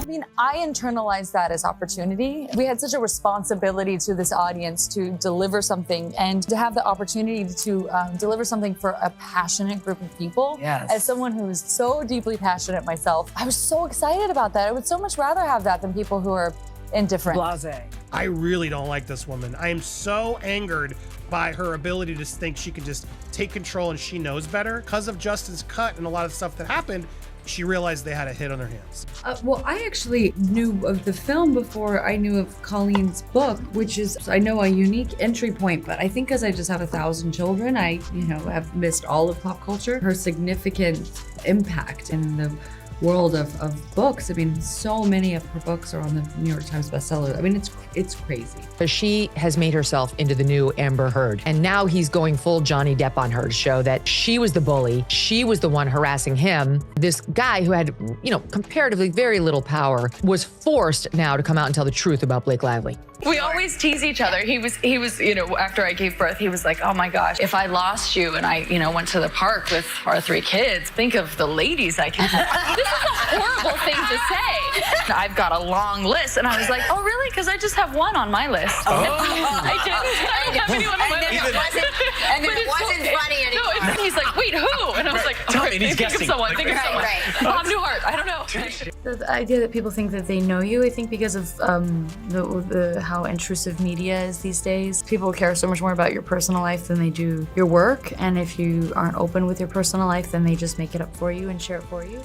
I mean, I internalized that as opportunity. We had such a responsibility to this audience to deliver something and to have the opportunity to deliver something for a passionate group of people. Yes. As someone who is so deeply passionate myself, I was so excited about that. I would so much rather have that than people who are indifferent. Blasé. I really don't like this woman. I am so angered by her ability to think she can just take control and she knows better. Because of Justin's cut and a lot of stuff that happened, she realized they had a hit on their hands. Well, I actually knew of the film before I knew of Colleen's book, which is, I know, a unique entry point, but I think because I just have 1,000 children, I, have missed all of pop culture. Her significant impact in the world of books. I mean, so many of her books are on the New York Times bestseller. I mean, it's crazy. She has made herself into the new Amber Heard. And now he's going full Johnny Depp on her to show that she was the bully. She was the one harassing him. This guy who had, comparatively very little power was forced now to come out and tell the truth about Blake Lively. We always tease each other. He was, after I gave birth, he was like, oh my gosh, if I lost you and I, went to the park with our 3 kids, think of the ladies I can have. This is a horrible thing to say. I've got a long list. And I was like, oh really? Because I just have 1 on my list. Oh. I don't have anyone on my list. And then it wasn't funny anymore. No, he's like, wait, who? And I was like, Tell me, he's think of guessing. someone, think of someone. Right. Bob Newhart, I don't know. The idea that people think that they know you, I think because of how intrusive media is these days. People care so much more about your personal life than they do your work. And if you aren't open with your personal life, then they just make it up for you and share it for you.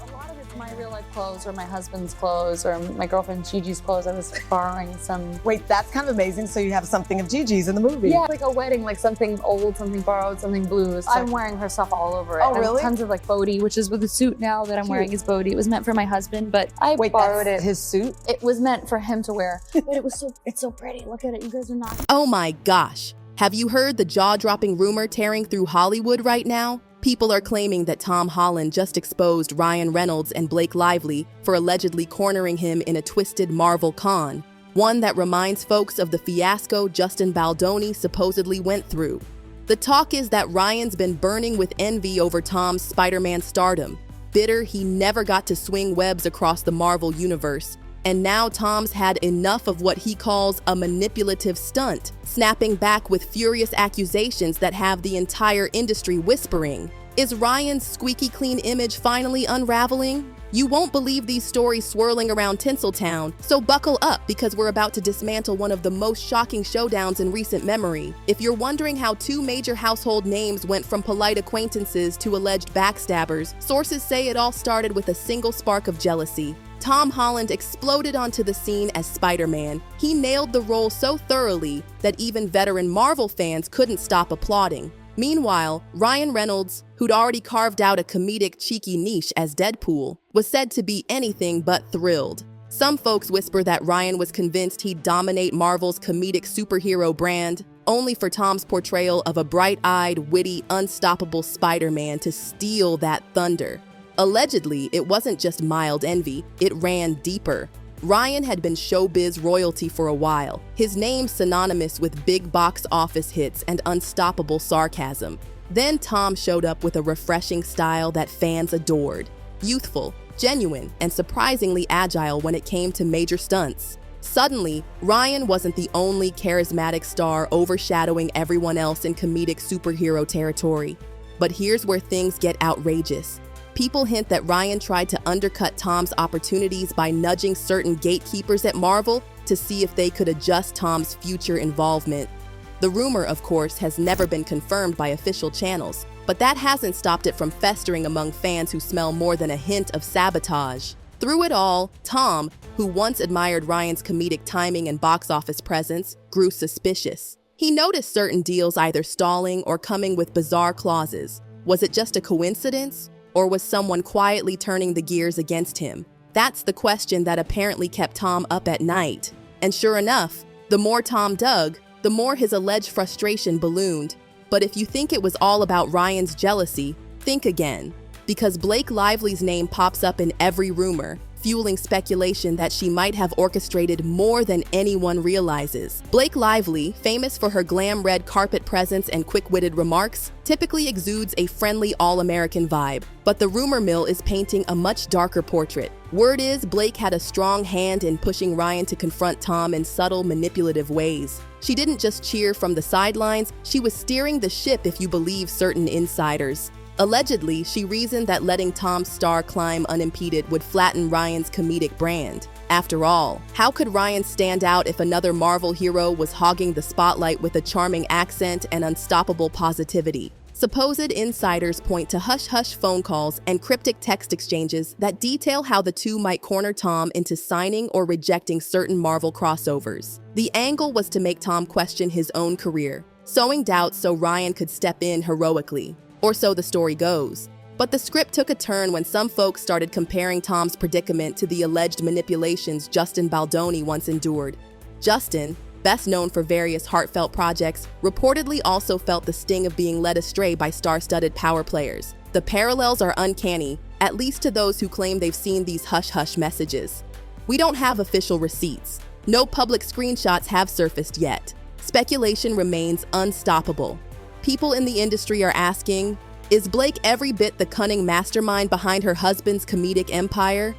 A lot of it's my real life clothes or my husband's clothes or my girlfriend Gigi's clothes. I was borrowing some. Wait, that's kind of amazing. So you have something of Gigi's in the movie. Yeah, like a wedding, like something old, something borrowed, something blues. I'm wearing her stuff all over it. Oh, really? Tons of like Bodhi, which is with the suit now that I'm wearing is Bodhi. It was meant for my husband, but I borrowed it. His suit? It was meant for him to wear, but it's so pretty. Look at it. You guys are not. Oh my gosh. Have you heard the jaw-dropping rumor tearing through Hollywood right now? People are claiming that Tom Holland just exposed Ryan Reynolds and Blake Lively for allegedly cornering him in a twisted Marvel con, one that reminds folks of the fiasco Justin Baldoni supposedly went through. The talk is that Ryan's been burning with envy over Tom's Spider-Man stardom, bitter he never got to swing webs across the Marvel universe. And now Tom's had enough of what he calls a manipulative stunt, snapping back with furious accusations that have the entire industry whispering. Is Ryan's squeaky clean image finally unraveling? You won't believe these stories swirling around Tinseltown, so buckle up because we're about to dismantle one of the most shocking showdowns in recent memory. If you're wondering how 2 major household names went from polite acquaintances to alleged backstabbers, sources say it all started with a single spark of jealousy. Tom Holland exploded onto the scene as Spider-Man. He nailed the role so thoroughly that even veteran Marvel fans couldn't stop applauding. Meanwhile, Ryan Reynolds, who'd already carved out a comedic, cheeky niche as Deadpool, was said to be anything but thrilled. Some folks whisper that Ryan was convinced he'd dominate Marvel's comedic superhero brand, only for Tom's portrayal of a bright-eyed, witty, unstoppable Spider-Man to steal that thunder. Allegedly, it wasn't just mild envy, it ran deeper. Ryan had been showbiz royalty for a while, his name synonymous with big box office hits and unstoppable sarcasm. Then Tom showed up with a refreshing style that fans adored. Youthful, genuine, and surprisingly agile when it came to major stunts. Suddenly, Ryan wasn't the only charismatic star overshadowing everyone else in comedic superhero territory. But here's where things get outrageous. People hint that Ryan tried to undercut Tom's opportunities by nudging certain gatekeepers at Marvel to see if they could adjust Tom's future involvement. The rumor, of course, has never been confirmed by official channels, but that hasn't stopped it from festering among fans who smell more than a hint of sabotage. Through it all, Tom, who once admired Ryan's comedic timing and box office presence, grew suspicious. He noticed certain deals either stalling or coming with bizarre clauses. Was it just a coincidence? Or was someone quietly turning the gears against him? That's the question that apparently kept Tom up at night. And sure enough, the more Tom dug, the more his alleged frustration ballooned. But if you think it was all about Ryan's jealousy, think again. Because Blake Lively's name pops up in every rumor, fueling speculation that she might have orchestrated more than anyone realizes. Blake Lively, famous for her glam red carpet presence and quick-witted remarks, typically exudes a friendly all-American vibe. But the rumor mill is painting a much darker portrait. Word is Blake had a strong hand in pushing Ryan to confront Tom in subtle, manipulative ways. She didn't just cheer from the sidelines, she was steering the ship if you believe certain insiders. Allegedly, she reasoned that letting Tom's star climb unimpeded would flatten Ryan's comedic brand. After all, how could Ryan stand out if another Marvel hero was hogging the spotlight with a charming accent and unstoppable positivity? Supposed insiders point to hush-hush phone calls and cryptic text exchanges that detail how the two might corner Tom into signing or rejecting certain Marvel crossovers. The angle was to make Tom question his own career, sowing doubt so Ryan could step in heroically. Or so the story goes. But the script took a turn when some folks started comparing Tom's predicament to the alleged manipulations Justin Baldoni once endured. Justin, best known for various heartfelt projects, reportedly also felt the sting of being led astray by star-studded power players. The parallels are uncanny, at least to those who claim they've seen these hush-hush messages. We don't have official receipts. No public screenshots have surfaced yet. Speculation remains unstoppable. People in the industry are asking, is Blake every bit the cunning mastermind behind her husband's comedic empire?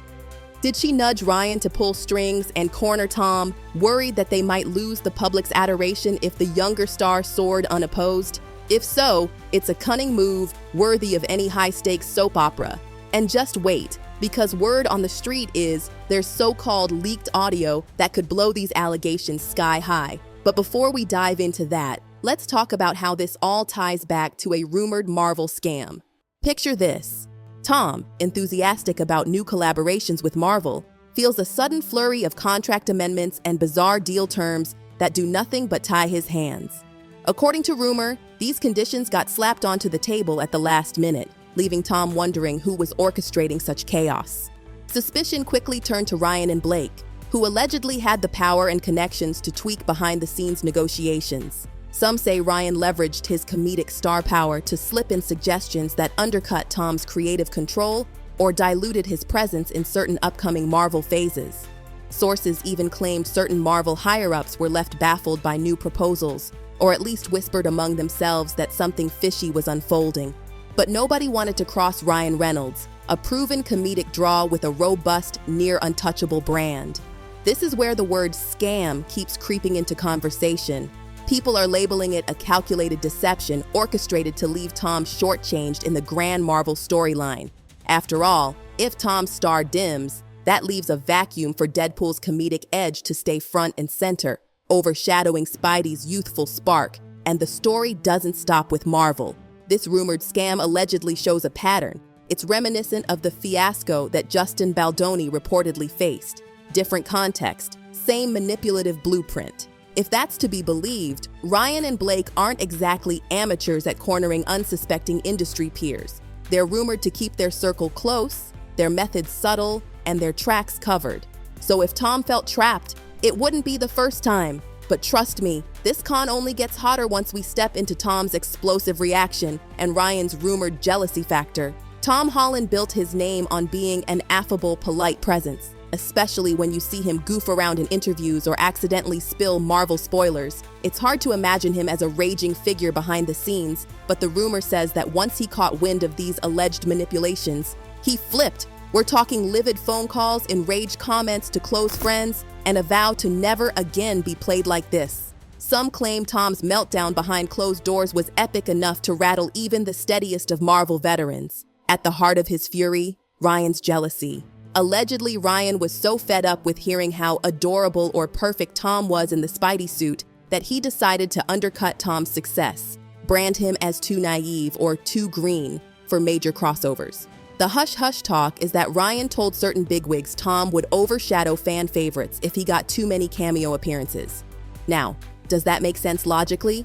Did she nudge Ryan to pull strings and corner Tom, worried that they might lose the public's adoration if the younger star soared unopposed? If so, it's a cunning move worthy of any high-stakes soap opera. And just wait, because word on the street is there's so-called leaked audio that could blow these allegations sky high. But before we dive into that, let's talk about how this all ties back to a rumored Marvel scam. Picture this. Tom, enthusiastic about new collaborations with Marvel, feels a sudden flurry of contract amendments and bizarre deal terms that do nothing but tie his hands. According to rumor, these conditions got slapped onto the table at the last minute, leaving Tom wondering who was orchestrating such chaos. Suspicion quickly turned to Ryan and Blake, who allegedly had the power and connections to tweak behind-the-scenes negotiations. Some say Ryan leveraged his comedic star power to slip in suggestions that undercut Tom's creative control or diluted his presence in certain upcoming Marvel phases. Sources even claimed certain Marvel higher-ups were left baffled by new proposals, or at least whispered among themselves that something fishy was unfolding. But nobody wanted to cross Ryan Reynolds, a proven comedic draw with a robust, near-untouchable brand. This is where the word scam keeps creeping into conversation. People are labeling it a calculated deception orchestrated to leave Tom shortchanged in the grand Marvel storyline. After all, if Tom's star dims, that leaves a vacuum for Deadpool's comedic edge to stay front and center, overshadowing Spidey's youthful spark. And the story doesn't stop with Marvel. This rumored scam allegedly shows a pattern. It's reminiscent of the fiasco that Justin Baldoni reportedly faced. Different context, same manipulative blueprint. If that's to be believed, Ryan and Blake aren't exactly amateurs at cornering unsuspecting industry peers. They're rumored to keep their circle close, their methods subtle, and their tracks covered. So if Tom felt trapped, it wouldn't be the first time. But trust me, this con only gets hotter once we step into Tom's explosive reaction and Ryan's rumored jealousy factor. Tom Holland built his name on being an affable, polite presence, especially when you see him goof around in interviews or accidentally spill Marvel spoilers. It's hard to imagine him as a raging figure behind the scenes, but the rumor says that once he caught wind of these alleged manipulations, he flipped. We're talking livid phone calls, enraged comments to close friends, and a vow to never again be played like this. Some claim Tom's meltdown behind closed doors was epic enough to rattle even the steadiest of Marvel veterans. At the heart of his fury, Ryan's jealousy. Allegedly, Ryan was so fed up with hearing how adorable or perfect Tom was in the Spidey suit that he decided to undercut Tom's success, brand him as too naive or too green for major crossovers. The hush-hush talk is that Ryan told certain bigwigs Tom would overshadow fan favorites if he got too many cameo appearances. Now, does that make sense logically?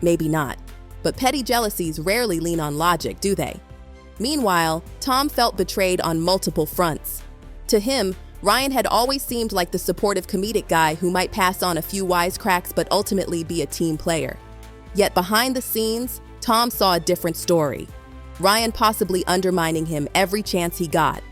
Maybe not. But petty jealousies rarely lean on logic, do they? Meanwhile, Tom felt betrayed on multiple fronts. To him, Ryan had always seemed like the supportive comedic guy who might pass on a few wisecracks but ultimately be a team player. Yet behind the scenes, Tom saw a different story. Ryan possibly undermining him every chance he got.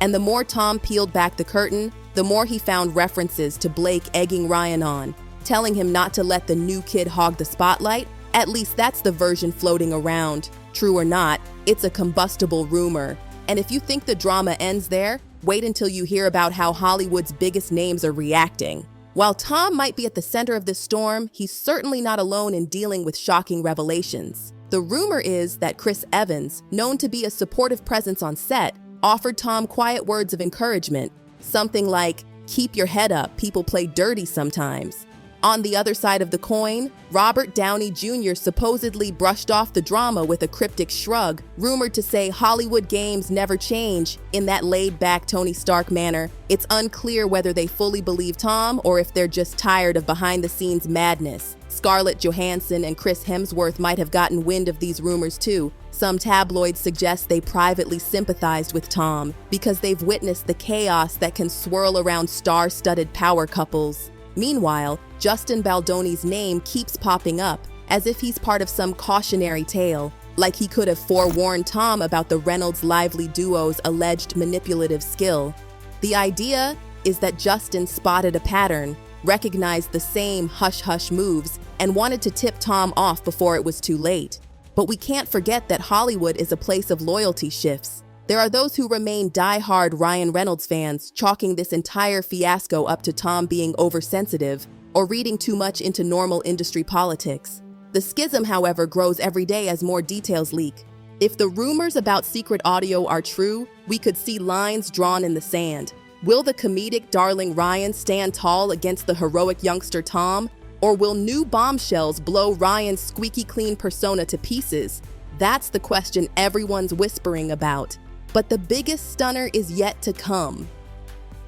And the more Tom peeled back the curtain, the more he found references to Blake egging Ryan on, telling him not to let the new kid hog the spotlight. At least that's the version floating around. True or not, it's a combustible rumor. And if you think the drama ends there, wait until you hear about how Hollywood's biggest names are reacting. While Tom might be at the center of this storm, he's certainly not alone in dealing with shocking revelations. The rumor is that Chris Evans, known to be a supportive presence on set, offered Tom quiet words of encouragement, something like, "Keep your head up, people play dirty sometimes." On the other side of the coin, Robert Downey Jr. supposedly brushed off the drama with a cryptic shrug, rumored to say Hollywood games never change in that laid-back Tony Stark manner. It's unclear whether they fully believe Tom or if they're just tired of behind-the-scenes madness. Scarlett Johansson and Chris Hemsworth might have gotten wind of these rumors too. Some tabloids suggest they privately sympathized with Tom because they've witnessed the chaos that can swirl around star-studded power couples. Meanwhile, Justin Baldoni's name keeps popping up, as if he's part of some cautionary tale, like he could have forewarned Tom about the Reynolds lively duo's alleged manipulative skill. The idea is that Justin spotted a pattern, recognized the same hush-hush moves, and wanted to tip Tom off before it was too late. But we can't forget that Hollywood is a place of loyalty shifts. There are those who remain die-hard Ryan Reynolds fans, chalking this entire fiasco up to Tom being oversensitive or reading too much into normal industry politics. The schism, however, grows every day as more details leak. If the rumors about secret audio are true, we could see lines drawn in the sand. Will the comedic darling Ryan stand tall against the heroic youngster Tom? Or will new bombshells blow Ryan's squeaky clean persona to pieces? That's the question everyone's whispering about. But the biggest stunner is yet to come.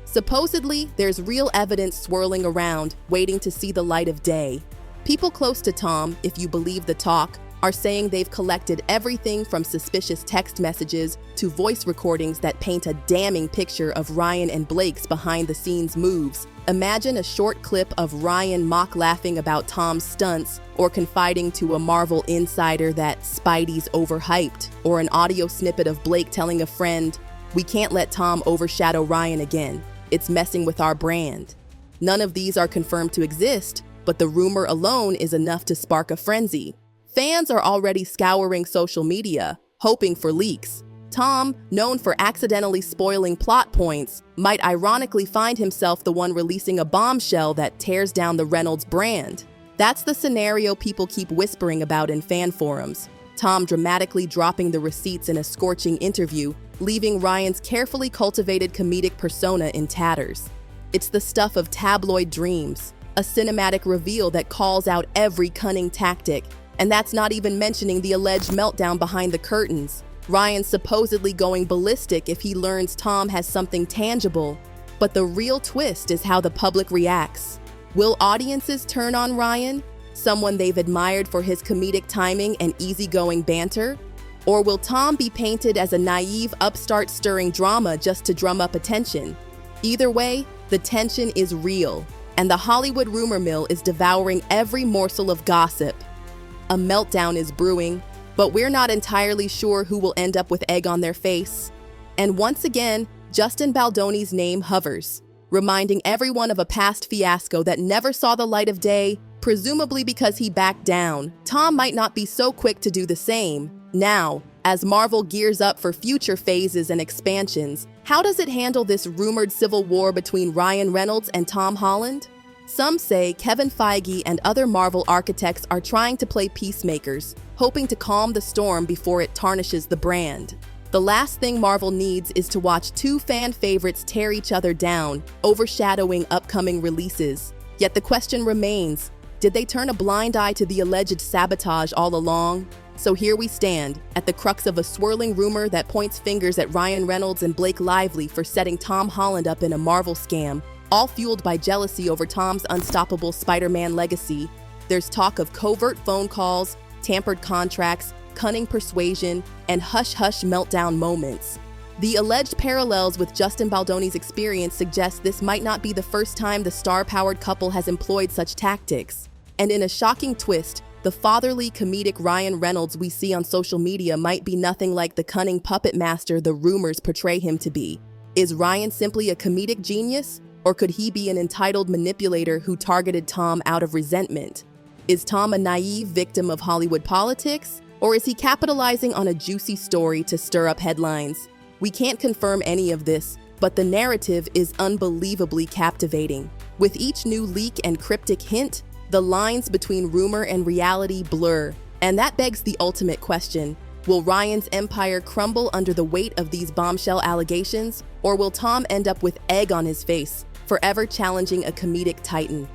Supposedly, there's real evidence swirling around, waiting to see the light of day. People close to Tom, if you believe the talk, are saying they've collected everything from suspicious text messages to voice recordings that paint a damning picture of Ryan and Blake's behind-the-scenes moves. Imagine a short clip of Ryan mock-laughing about Tom's stunts, or confiding to a Marvel insider that Spidey's overhyped, or an audio snippet of Blake telling a friend, "We can't let Tom overshadow Ryan again. It's messing with our brand." None of these are confirmed to exist, but the rumor alone is enough to spark a frenzy. Fans are already scouring social media, hoping for leaks. Tom, known for accidentally spoiling plot points, might ironically find himself the one releasing a bombshell that tears down the Reynolds brand. That's the scenario people keep whispering about in fan forums. Tom dramatically dropping the receipts in a scorching interview, leaving Ryan's carefully cultivated comedic persona in tatters. It's the stuff of tabloid dreams, a cinematic reveal that calls out every cunning tactic. And that's not even mentioning the alleged meltdown behind the curtains. Ryan supposedly going ballistic if he learns Tom has something tangible. But the real twist is how the public reacts. Will audiences turn on Ryan, someone they've admired for his comedic timing and easygoing banter? Or will Tom be painted as a naive upstart stirring drama just to drum up attention? Either way, the tension is real, and the Hollywood rumor mill is devouring every morsel of gossip. A meltdown is brewing, but we're not entirely sure who will end up with egg on their face. And once again, Justin Baldoni's name hovers, reminding everyone of a past fiasco that never saw the light of day, presumably because he backed down. Tom might not be so quick to do the same. Now, as Marvel gears up for future phases and expansions, how does it handle this rumored civil war between Ryan Reynolds and Tom Holland? Some say Kevin Feige and other Marvel architects are trying to play peacemakers, hoping to calm the storm before it tarnishes the brand. The last thing Marvel needs is to watch two fan favorites tear each other down, overshadowing upcoming releases. Yet the question remains, did they turn a blind eye to the alleged sabotage all along? So here we stand, at the crux of a swirling rumor that points fingers at Ryan Reynolds and Blake Lively for setting Tom Holland up in a Marvel scam, all fueled by jealousy over Tom's unstoppable Spider-Man legacy. There's talk of covert phone calls, tampered contracts, cunning persuasion, and hush-hush meltdown moments. The alleged parallels with Justin Baldoni's experience suggest this might not be the first time the star-powered couple has employed such tactics. And in a shocking twist, the fatherly comedic Ryan Reynolds we see on social media might be nothing like the cunning puppet master the rumors portray him to be. Is Ryan simply a comedic genius, or could he be an entitled manipulator who targeted Tom out of resentment? Is Tom a naive victim of Hollywood politics, or is he capitalizing on a juicy story to stir up headlines? We can't confirm any of this, but the narrative is unbelievably captivating. With each new leak and cryptic hint, the lines between rumor and reality blur. And that begs the ultimate question. Will Ryan's empire crumble under the weight of these bombshell allegations, or will Tom end up with egg on his face, forever challenging a comedic titan?